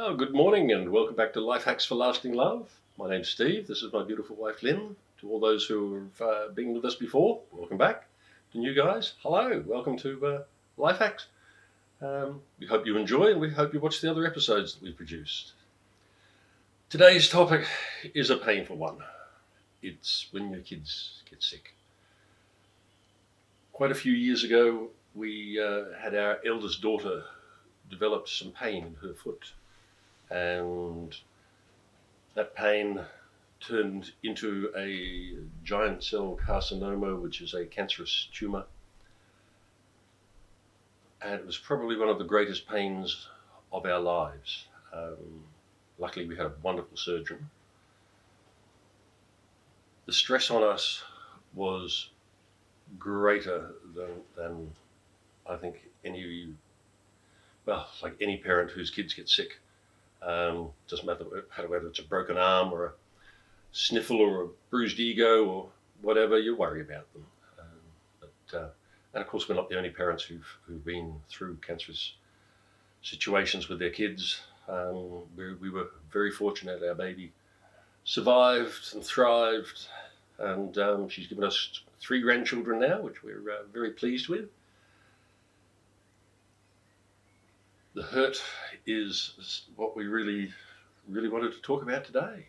Oh, good morning and welcome back to Life Hacks for Lasting Love. My name's Steve. This is my beautiful wife, Lyn. To all those who have been with us before, welcome back. To new guys, hello. Welcome to Life Hacks. We hope you enjoy and we hope you watch the other episodes that we've produced. Today's topic is a painful one. It's when your kids get sick. Quite a few years ago, we had our eldest daughter developed some pain in her foot. And that pain turned into a giant cell carcinoma, which is a cancerous tumour. And it was probably one of the greatest pains of our lives. Luckily, we had a wonderful surgeon. The stress on us was greater than I think any parent whose kids get sick. Doesn't matter whether it's a broken arm or a sniffle or a bruised ego or whatever, you worry about them. And of course, we're not the only parents who've been through cancerous situations with their kids. We were very fortunate. Our baby survived and thrived, and she's given us 3 grandchildren now, which we're very pleased with. The hurt is what we really wanted to talk about today.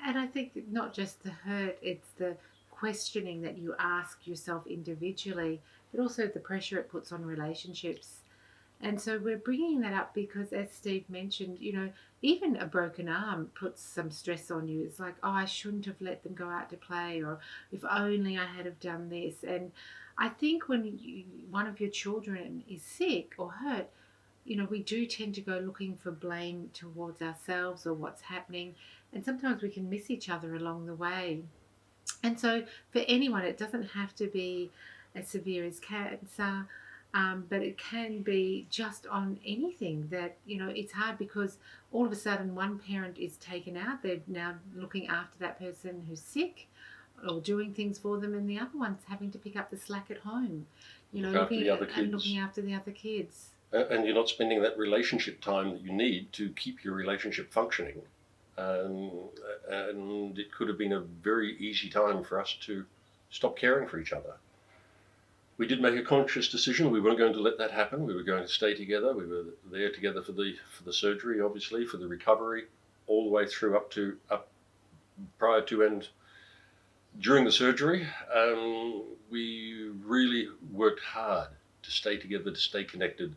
And I think not just the hurt, it's the questioning that you ask yourself individually, but also the pressure it puts on relationships. And so we're bringing that up because, as Steve mentioned, even a broken arm puts some stress on you. It's like, oh, I shouldn't have let them go out to play, or if only I had have done this. And I think when one of your children is sick or hurt, we do tend to go looking for blame towards ourselves or what's happening. And sometimes we can miss each other along the way. And so for anyone, it doesn't have to be as severe as cancer, but it can be just on anything that, it's hard because all of a sudden one parent is taken out. They're now looking after that person who's sick or doing things for them, and the other one's having to pick up the slack at home, looking after the other kids. And you're not spending that relationship time that you need to keep your relationship functioning. And it could have been a very easy time for us to stop caring for each other. We did make a conscious decision. We weren't going to let that happen. We were going to stay together. We were there together for the surgery, obviously, for the recovery, all the way through up prior to and during the surgery. We really worked hard to stay together, to stay connected,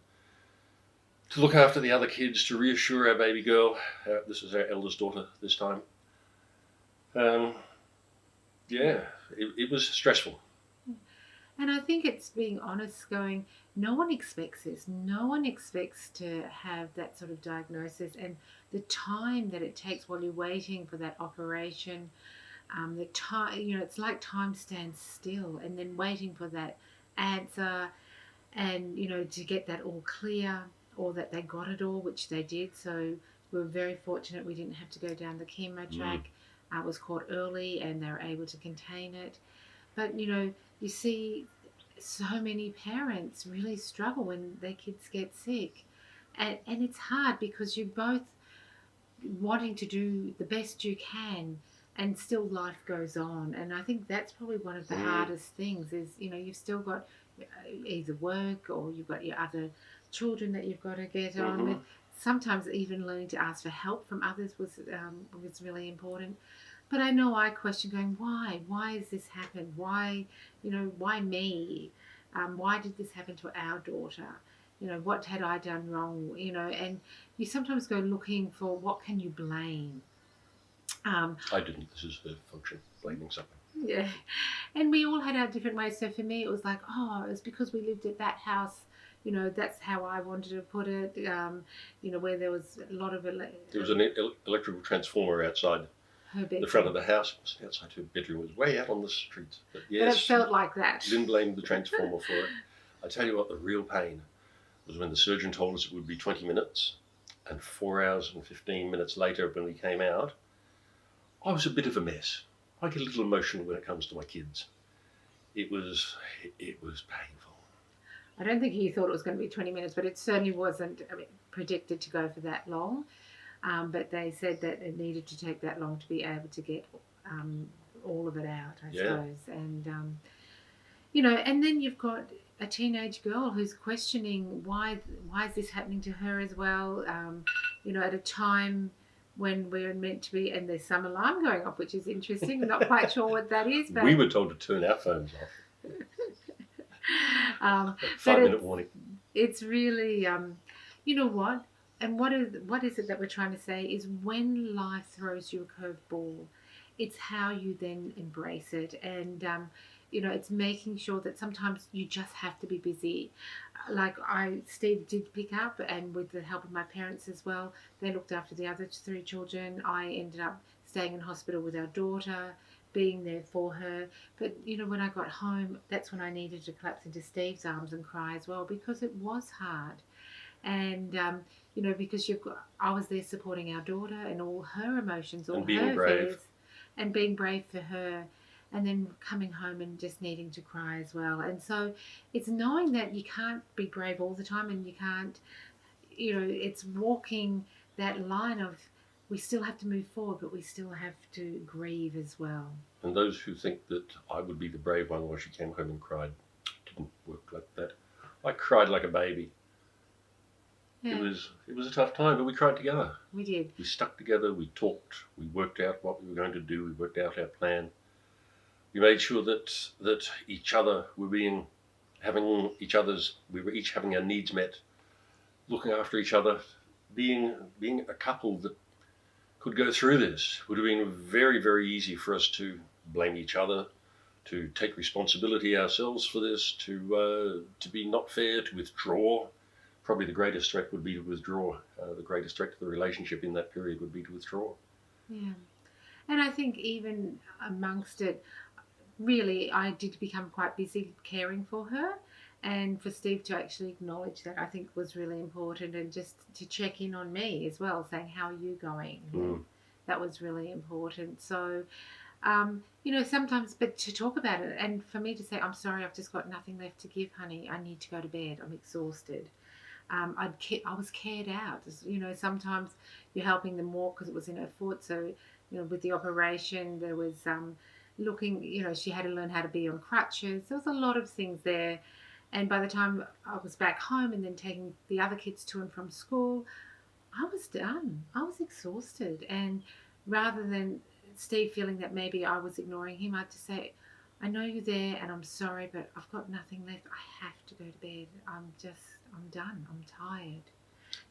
to look after the other kids, to reassure our baby girl. This is our eldest daughter this time. It was stressful. And I think it's being honest, going, no one expects this. No one expects to have that sort of diagnosis, and the time that it takes while you're waiting for that operation. The time, it's like time stands still, and then waiting for that answer, and to get that all clear, or that they got it all, which they did. So we were very fortunate we didn't have to go down the chemo track. It was caught early and they were able to contain it. But, you see so many parents really struggle when their kids get sick. And it's hard because you're both wanting to do the best you can, and still life goes on. And I think that's probably one of the hardest things is, you've still got either work or you've got your other children that you've got to get on with. Sometimes even learning to ask for help from others was really important. But I know I question going, why has this happened? Why me? Why did this happen to our daughter? What had I done wrong? And you sometimes go looking for what can you blame. I didn't. This is her function, blaming something. Yeah. And we all had our different ways. So for me, it was like, it was because we lived at that house. That's how I wanted to put it. Where there was a lot of there was an electrical transformer outside the front of the house. Outside her bedroom, was way out on the street. But yes, but it felt like that. Didn't blame the transformer for it. I tell you what, the real pain was when the surgeon told us it would be 20 minutes, and 4 hours and 15 minutes later, when we came out, I was a bit of a mess. I get a little emotional when it comes to my kids. It was painful. I don't think he thought it was going to be 20 minutes, but it certainly wasn't predicted to go for that long. But they said that it needed to take that long to be able to get um, all of it out, I Yeah. suppose. And, you know, and then you've got a teenage girl who's questioning why is this happening to her as well, you know, at a time when we're meant to be, and there's some alarm going off, which is interesting. I'm not quite sure what that is, but We were told to turn our phones off. um, 5-minute warning. it's really, you know what? And what is it that we're trying to say is when life throws you a curveball, it's how you then embrace it. And, you know, it's making sure that sometimes you just have to be busy. Like Steve did pick up, and with the help of my parents as well, they looked after the other 3 children. I ended up staying in hospital with our daughter, being there for her. But, you know, when I got home, that's when I needed to collapse into Steve's arms and cry as well, because it was hard. And, you know, because I was there supporting our daughter and all her emotions, all And being her brave. fears, and being brave for her, and then coming home and just needing to cry as well. And so it's knowing that you can't be brave all the time, and you can't, you know, it's walking that line of we still have to move forward, but we still have to grieve as well. And those who think that I would be the brave one while she came home and cried, it didn't work like that. I cried like a baby. Yeah, It was a tough time, but we cried together. we did. We stuck together, we talked, we worked out what we were going to do, we worked out our plan. We made sure that each other were we were each having our needs met, looking after each other, being a couple that could go through this. Would have been very, very easy for us to blame each other, to take responsibility ourselves for this, to be not fair, to withdraw. Probably the greatest threat would be to withdraw. The greatest threat to the relationship in that period would be to withdraw. Yeah. And I think even amongst it, really, I did become quite busy caring for her. And for Steve to actually acknowledge that, I think was really important, and just to check in on me as well, saying, how are you going? Mm. That was really important. So, you know, sometimes, but to talk about it, and for me to say, I'm sorry, I've just got nothing left to give, honey. I need to go to bed. I'm exhausted. I was cared out. You know, sometimes you're helping them walk because it was in her foot. So, you know, with the operation, there was looking, you know, she had to learn how to be on crutches. There was a lot of things there. And by the time I was back home and then taking the other kids to and from school, I was done. I was exhausted. And rather than Steve feeling that maybe I was ignoring him, I'd just say, I know you're there and I'm sorry, but I've got nothing left. I have to go to bed. I'm done. I'm tired.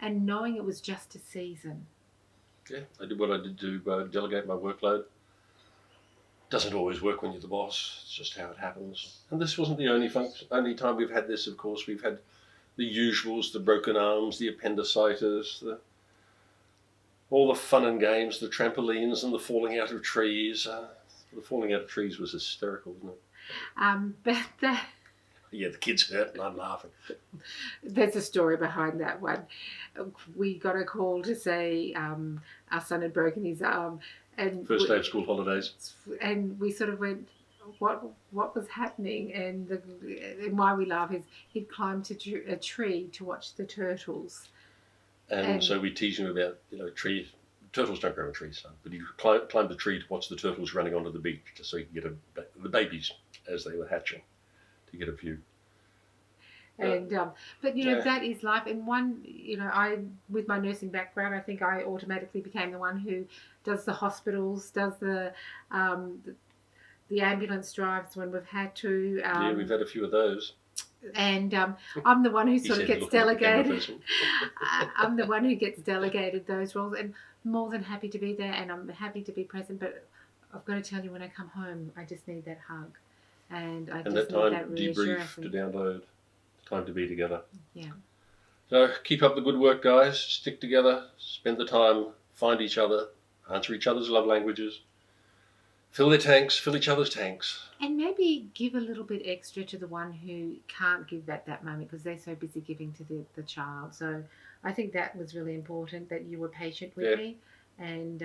And knowing it was just a season. Yeah, I did what I did to delegate my workload. Doesn't always work when you're the boss. It's just how it happens. And this wasn't the only time we've had this. Of course, we've had the usuals: the broken arms, the appendicitis, all the fun and games, the trampolines, and the falling out of trees. The falling out of trees was hysterical, wasn't it? But Yeah, the kids hurt and I'm laughing. there's a story behind that one. We got a call to say our son had broken his arm, and First day of school holidays. and we sort of went, what was happening? And why we laugh is he'd climbed to a tree to watch the turtles. And so we teased him about, trees. Turtles don't grow on trees, son. But he climbed the tree to watch the turtles running onto the beach, just so he could get the babies as they were hatching, to get a view. And but that is life. And one, I, with my nursing background, I think I automatically became the one who does the hospitals, does the ambulance drives when we've had to. Yeah, we've had a few of those. And I'm the one who sort of gets delegated. I'm the one who gets delegated those roles, and more than happy to be there, and I'm happy to be present. But I've got to tell you, when I come home, I just need that hug, and I just that need time that to reassurance. debrief, to download, time to be together. Yeah. So keep up the good work, guys. Stick together, spend the time, find each other, answer each other's love languages, fill each other's tanks. And maybe give a little bit extra to the one who can't give at that moment because they're so busy giving to the child. So I think that was really important, that you were patient with me and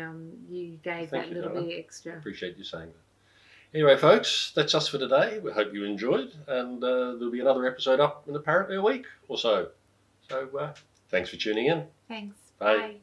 you gave that little bit extra. I appreciate you saying that. Anyway, folks, that's us for today. We hope you enjoyed, and there'll be another episode up in apparently a week or so. So thanks for tuning in. Thanks. Bye. Bye.